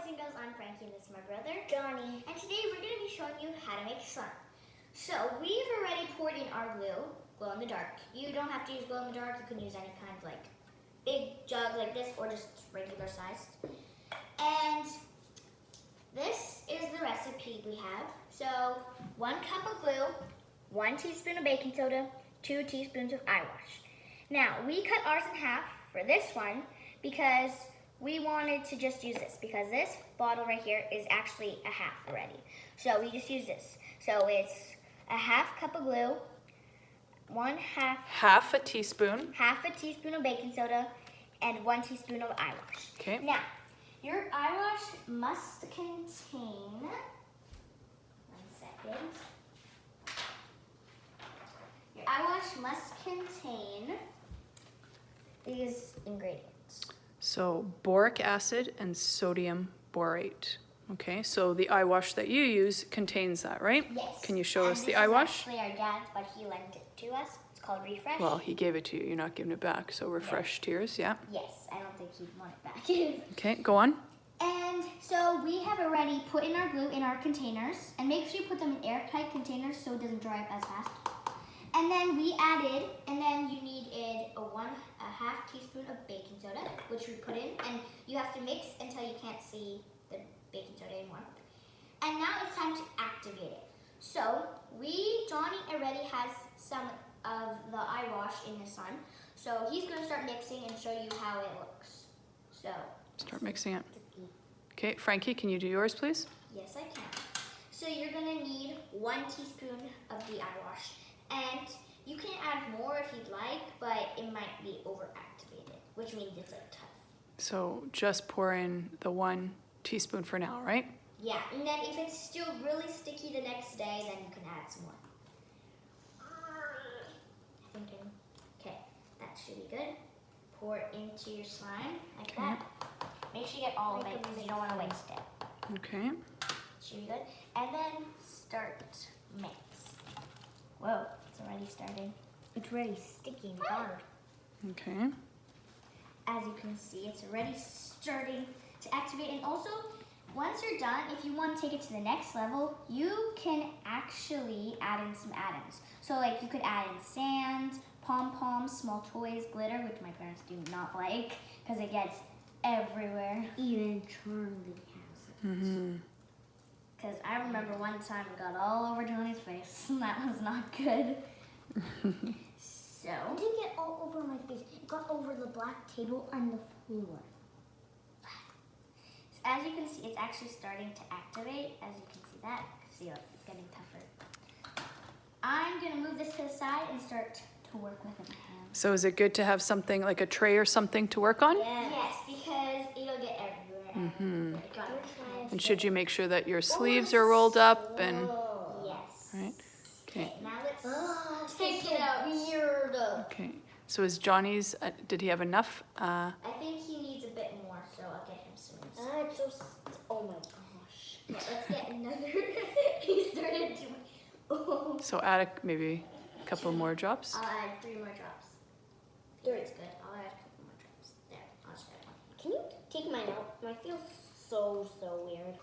boys and girls, I'm Frankie and this is my brother, Johnny. And today we're going to be showing you how to make slime. So we've already poured in our glue, glow in the dark. You don't have to use glow in the dark, you can use any kind of like big jug like this or just regular sized. And this is the recipe we have. So 1 cup of glue, 1 teaspoon of baking soda, 2 teaspoons of eye wash. Now we cut ours in half for this one because we wanted to just use this because this bottle right here is actually a half already. So we just use this. So it's a half cup of glue, half a teaspoon of baking soda, and 1 teaspoon of eye wash. Okay. Now, your eye wash must contain, 1 second. Your eye wash must contain these ingredients. So boric acid and sodium borate. Okay, so the eye wash that you use contains that, right? Yes. Can you show us the eye wash? This is actually our dad's, but he lent it to us. It's called Refresh. Well, he gave it to you. You're not giving it back. So refresh tears, yeah. Yes, I don't think he'd want it back. Okay, go on. And so we have already put in our glue in our containers, and make sure you put them in airtight containers so it doesn't dry up as fast. And then we added, and then you needed a half teaspoon of baking soda, which we put in, and you have to mix until you can't see the baking soda anymore. And now it's time to activate it. So Johnny already has some of the eye wash in his slime, so he's going to start mixing and show you how it looks. So start mixing it. Okay, Frankie, can you do yours, please? Yes, I can. So you're going to need 1 teaspoon of the eye wash. And you can add more if you'd like, but it might be overactivated, which means it's like tough. So just pour in the 1 teaspoon for now, right? Yeah, and then if it's still really sticky the next day, then you can add some more. Okay, that should be good. Pour it into your slime like that. Make sure you get all of it because you don't want to waste it. Okay. Should be good. And then start mix. Whoa, it's already starting. It's already sticky and hard. Okay. As you can see, it's already starting to activate. And also, once you're done, if you want to take it to the next level, you can actually add in some add-ins. So like you could add in sand, pom-poms, small toys, glitter, which my parents do not like because it gets everywhere. Even Charlie has it. Because I remember one time it got all over Johnny's face, and that was not good. So it didn't get all over my face. It got over the black table and the floor. So as you can see, it's actually starting to activate. As you can see that. See, look, it's getting tougher. I'm going to move this to the side and start to work with it in my hands. So is it good to have something like a tray or something to work on? Yes, because it'll get everywhere. And should you make sure that your sleeves are rolled up and Yes. right? Okay. Now let's take it out. Weird. Okay. So is Johnny's? Did he have enough? I think he needs a bit more, so I'll get him some. Oh my gosh. Yeah, let's get another. He started doing. Oh. So add maybe a couple more drops. I'll add 3 more drops. 3 is good. I'll add a couple more drops. There. I'll just add 1. Can you take mine out? Mine feels so weird.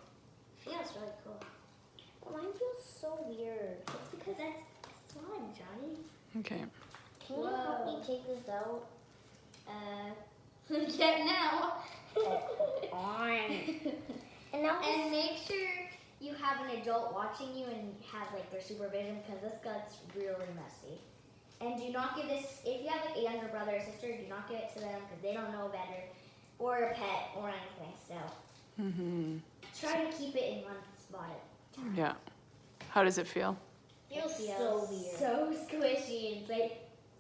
Feels really cool. But mine feels so weird. It's because that's slime, Johnny. Okay. Can you help me take this out? Get now. And make sure you have an adult watching you and have like their supervision because this gets really messy. And do not give this, if you have like a younger brother or sister, do not give it to them because they don't know better. Or a pet or anything, so. Try to keep it in one spot at a time. Yeah. How does it feel? It feels so weird. So squishy. It's like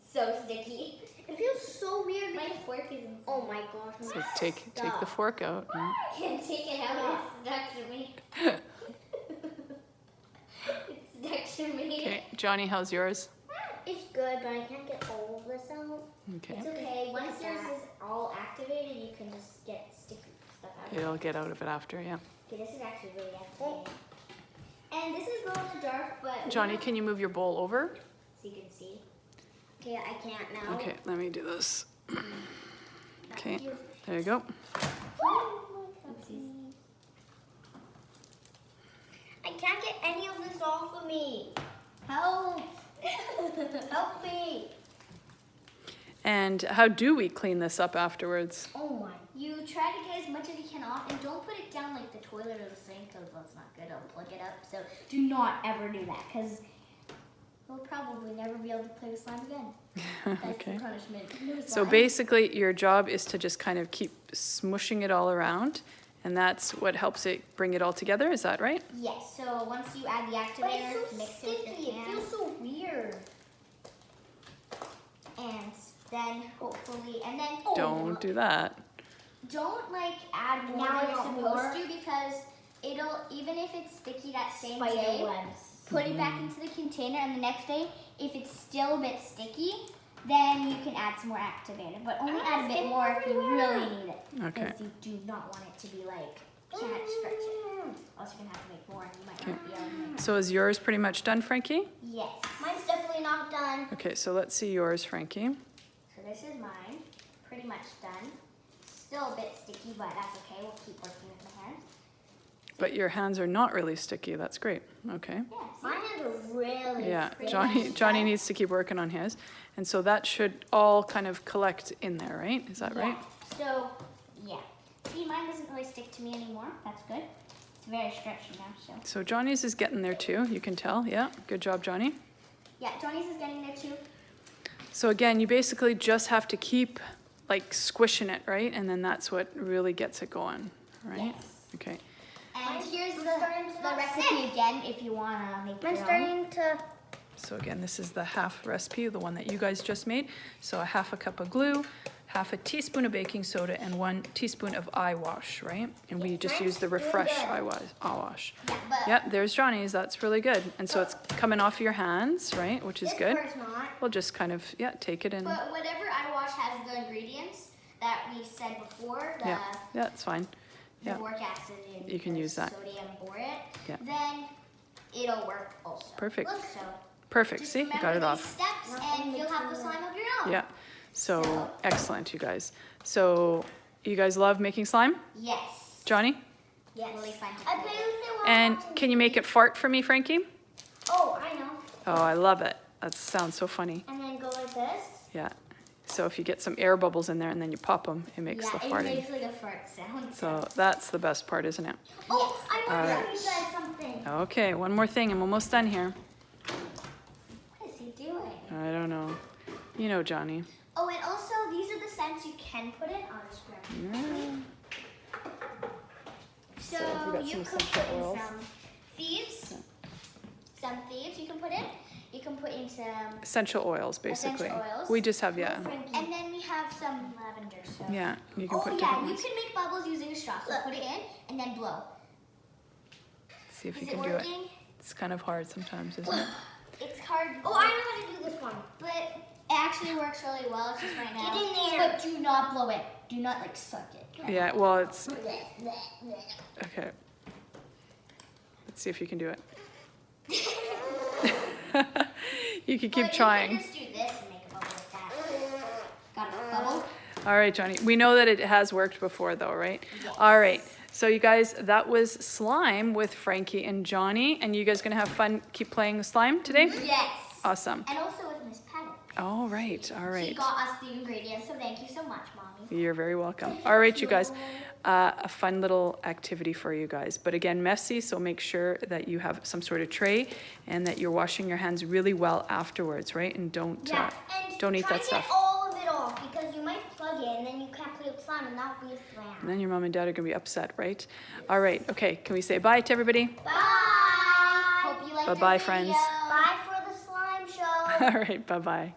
so sticky. It feels so weird. My fork is inside. Oh my gosh. So take the fork out. I can't take it out. It's stuck to me. It's stuck to me. Okay, Johnny, how's yours? It's good, but I can't get all of this out. Okay. It's okay. Once this is all activated, you can just get sticky stuff out. It'll get out of it after, yeah. Okay, this is actually really activated. And this is glow in the dark, but... Johnny, can you move your bowl over? So you can see. Okay, I can't now. Okay, let me do this. Okay, there you go. Oopsies. can't get any of this off of me. Help. Help me. And how do we clean this up afterwards? Oh my. You try to get as much as you can off and don't put it down like the toilet or the sink because that's not good. It'll plug it up. So do not ever do that because we'll probably never be able to play with slime again. That's Okay. the punishment. No So slime. basically your job is to just kind of keep smushing it all around, and that's what helps it bring it all together, is that right? Yes, so once you add the activator, mix it with your hand. It feels so weird. And then hopefully, and then Don't do that. don't like add more Now than I you're want supposed more. to because it'll, even if it's sticky that same Spider day, webs. put it back into the container and the next day, if it's still a bit sticky, then you can add some more activator. But only add a bit more if you really need it. Okay. Because you do not want it to be like, can't stretch it. Else you're going to have to make more and you might not be able to make So is yours pretty much done, Frankie? Yes. Mine's definitely not done. Okay, so let's see yours, Frankie. So this is mine. Pretty much done. Still a bit sticky, but that's okay. We'll keep working with my hands. But your hands are not really sticky. That's great. Okay. Yeah, see? My hands are really Yeah, pretty Johnny much Johnny done. needs to keep working on his. And so that should all kind of collect in there, right? Is that right? So, yeah. See, mine doesn't really stick to me anymore. That's good. It's very stretchy now, so. So Johnny's is getting there too, you can tell. Yeah, good job, Johnny. Yeah, Johnny's is getting there too. So again, you basically just have to keep like squishing it, right? And then that's what really gets it going, right? Yes. Okay. And Mine's here's starting to the not recipe stick. again if you want to make Mine's your own. starting to. So again, this is the half recipe, the one that you guys just made. So a half a cup of glue, half a teaspoon of baking soda, and 1 teaspoon of eye wash, right? And we just use the Mine's doing Refresh good. eye wash. Yeah, but Yep, there's Johnny's. That's really good. And so it's coming off your hands, right? Which is This good. part's not. We'll just kind of, yeah, take it in. But whatever eye wash has the ingredients that we said before, the, Yeah, yeah, it's fine. the Yeah. boric acid and You can the use that. sodium borate, Yeah. then it'll work also. Perfect. So Perfect. just See, remember got it these off. steps and you'll have the slime of your own. Yeah. So So- excellent, you guys. So you guys love making slime? Yes. Johnny? Yes. Really fun to I play play with. with it while And watching can you make it fart for me, Frankie? Oh, I know. Oh, I love it. That sounds so funny. And then go like this. Yeah. So if you get some air bubbles in there and then you pop them, it makes the Yeah, it farting. makes like a fart sound. So that's the best part, isn't it? Oh, Yes. I want to Alright. show you guys something. Okay, one more thing. I'm almost done here. What is he doing? I don't know. You know, Johnny. Oh, and also these are the scents you can put in. I'll just grab them. Yeah. So, So we got you some can essential put in oils. some thieves. Some thieves you can put in. You can put in some, Essential oils, basically. Essential oils. We just have, yeah. and then we have some lavender. So. Yeah, you can Oh put yeah, different you ones. can make bubbles using a straw. So put it in and then blow. See if Is you it can do it. working? It's kind of hard sometimes, isn't it? It's hard. Oh, I know how to do this one. But it actually works really well. It's just right now. Get in there. But do not blow it. Do not like suck it. Yeah, well, it's Bleh, bleh, bleh. okay. Let's see if you can do it. You can keep But trying. You can just do this and make a bubble with that. Got a bubble? All right, Johnny. We know that it has worked before, though, right? Yes. All right. So you guys, that was slime with Frankie and Johnny, and you guys gonna have fun, keep playing the slime today? Yes. Awesome. And also with Miss Patty. All right, all She right. got us the ingredients, so thank you so much, Mommy. You're very welcome. All right, you guys. A fun little activity for you guys. But again, messy, so make sure that you have some sort of tray and that you're washing your hands really well afterwards, right? And don't Yeah, and don't eat try that to get stuff. all of it off because you might plug it and then you can't play with slime and that would be a And slam. then your mom and dad are gonna be upset, right? All right, okay. Can we say bye to everybody? Bye. Hope you liked Bye-bye, our friends. video. Bye for the slime show. All right, bye-bye.